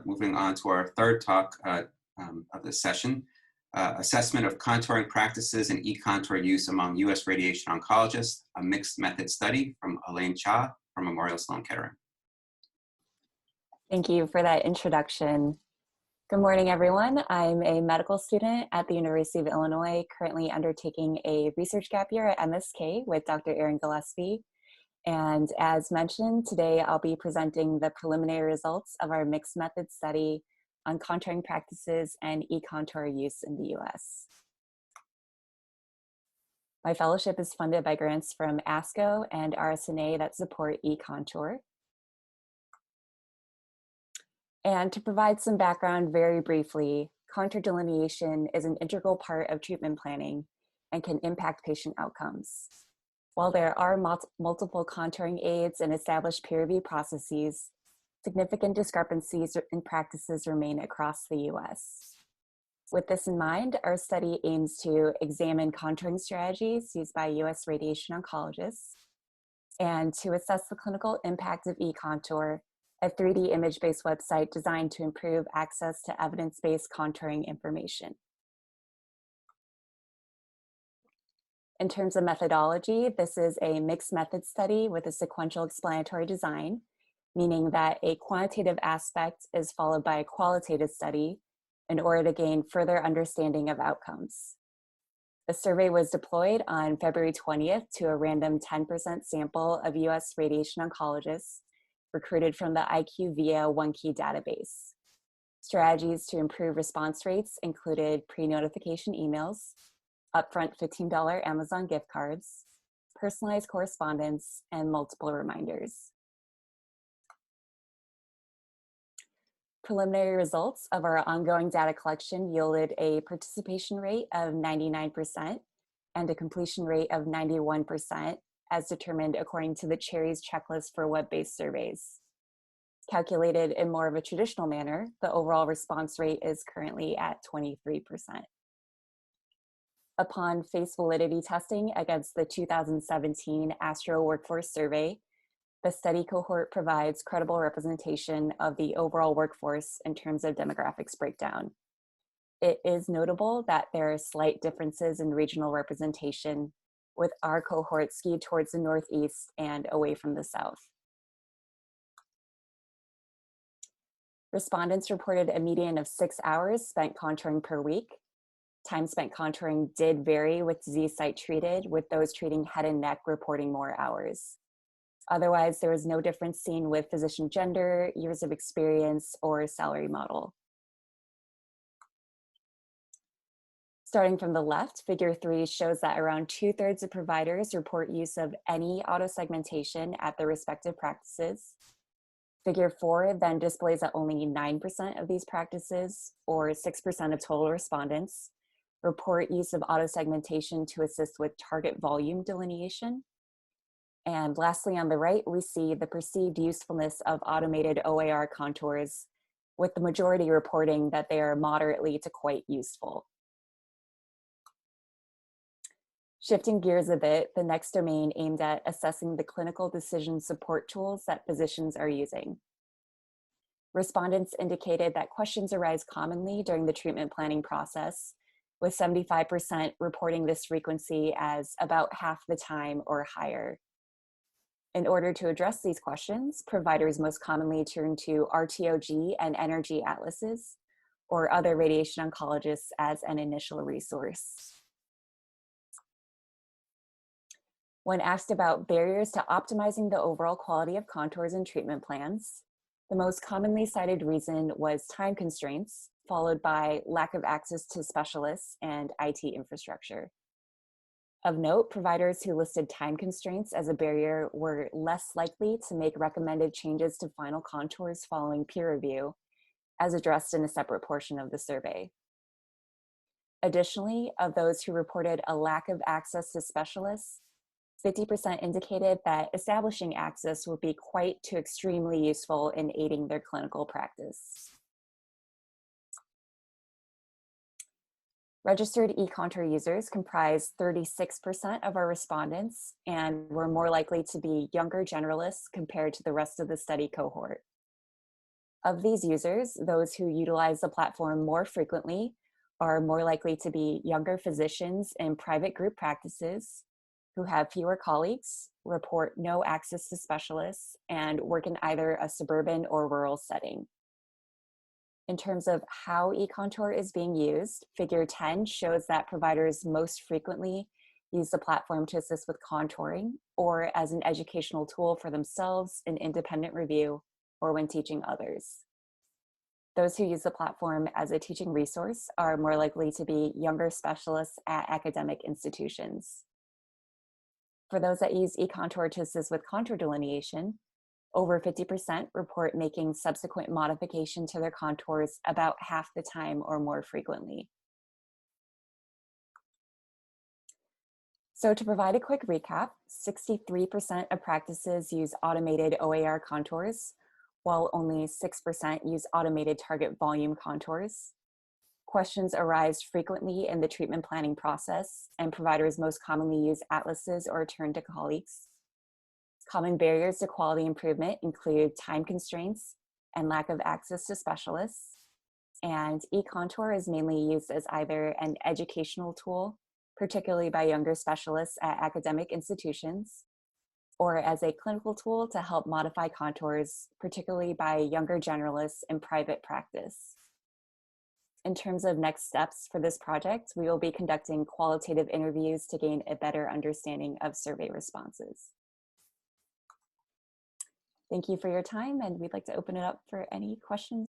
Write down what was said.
moving on to our third talk of this session, assessment of contouring practices and eContour use among U.S. radiation oncologists, a mixed method study from Elaine from Memorial Sloan Kettering. Thank you for that introduction. Good morning, everyone. I'm a medical student at the University of Illinois, currently undertaking a research gap year at MSK with Dr. Erin Gillespie. And as mentioned, today I'll be presenting the preliminary results of our mixed method study on contouring practices and eContour use in the US. My fellowship is funded by grants from ASCO and RSNA that support eContour. And to provide some background very briefly, contour delineation is an integral part of treatment planning and can impact patient outcomes. While there are multiple contouring aids and established peer review processes, significant discrepancies in practices remain across the US. With this in mind, our study aims to examine contouring strategies used by US radiation oncologists and to assess the clinical impact of eContour, a 3D image-based website designed to improve access to evidence-based contouring information. In terms of methodology, this is a mixed method study with a sequential explanatory design, meaning that a quantitative aspect is followed by a qualitative study in order to gain further understanding of outcomes. The survey was deployed on February 20th to a random 10% sample of US radiation oncologists recruited from the IQVIA OneKey database. Strategies to improve response rates included pre-notification emails, upfront $15 Amazon gift cards, personalized correspondence, and multiple reminders. Preliminary results of our ongoing data collection yielded a participation rate of 99% and a completion rate of 91%, as determined according to the Cherries checklist for web-based surveys. Calculated in more of a traditional manner, the overall response rate is currently at 23%. Upon face validity testing against the 2017 ASTRO Workforce Survey, the study cohort provides credible representation of the overall workforce in terms of demographics breakdown. It is notable that there are slight differences in regional representation, with our cohort skewed towards the Northeast and away from the South. Respondents reported a median of 6 hours spent contouring per week. Time spent contouring did vary with disease site treated, with those treating head and neck reporting more hours. Otherwise, there was no difference seen with physician gender, years of experience, or salary model. Starting from the left, figure 3 shows that around 2/3 of providers report use of any auto-segmentation at their respective practices. Figure 4 then displays that only 9% of these practices, or 6% of total respondents, report use of auto-segmentation to assist with target volume delineation. And lastly, on the right, we see the perceived usefulness of automated OAR contours, with the majority reporting that they are moderately to quite useful. Shifting gears a bit, the next domain aimed at assessing the clinical decision support tools that physicians are using. Respondents indicated that questions arise commonly during the treatment planning process, with 75% reporting this frequency as about half the time or higher. In order to address these questions, providers most commonly turn to RTOG and energy atlases, or other radiation oncologists as an initial resource. When asked about barriers to optimizing the overall quality of contours and treatment plans, the most commonly cited reason was time constraints, followed by lack of access to specialists and IT infrastructure. Of note, providers who listed time constraints as a barrier were less likely to make recommended changes to final contours following peer review, as addressed in a separate portion of the survey. Additionally, of those who reported a lack of access to specialists, 50% indicated that establishing access would be quite to extremely useful in aiding their clinical practice. Registered eContour users comprised 36% of our respondents and were more likely to be younger generalists compared to the rest of the study cohort. Of these users, those who utilize the platform more frequently are more likely to be younger physicians in private group practices who have fewer colleagues, report no access to specialists, and work in either a suburban or rural setting. In terms of how eContour is being used, Figure 10 shows that providers most frequently use the platform to assist with contouring or as an educational tool for themselves in independent review or when teaching others. Those who use the platform as a teaching resource are more likely to be younger specialists at academic institutions. For those that use eContour to assist with contour delineation, over 50% report making subsequent modification to their contours about half the time or more frequently. So to provide a quick recap, 63% of practices use automated OAR contours, while only 6% use automated target volume contours. Questions arise frequently in the treatment planning process, and providers most commonly use atlases or turn to colleagues. Common barriers to quality improvement include time constraints and lack of access to specialists. And eContour is mainly used as either an educational tool, particularly by younger specialists at academic institutions, or as a clinical tool to help modify contours, particularly by younger generalists in private practice. In terms of next steps for this project, we will be conducting qualitative interviews to gain a better understanding of survey responses. Thank you for your time, and we'd like to open it up for any questions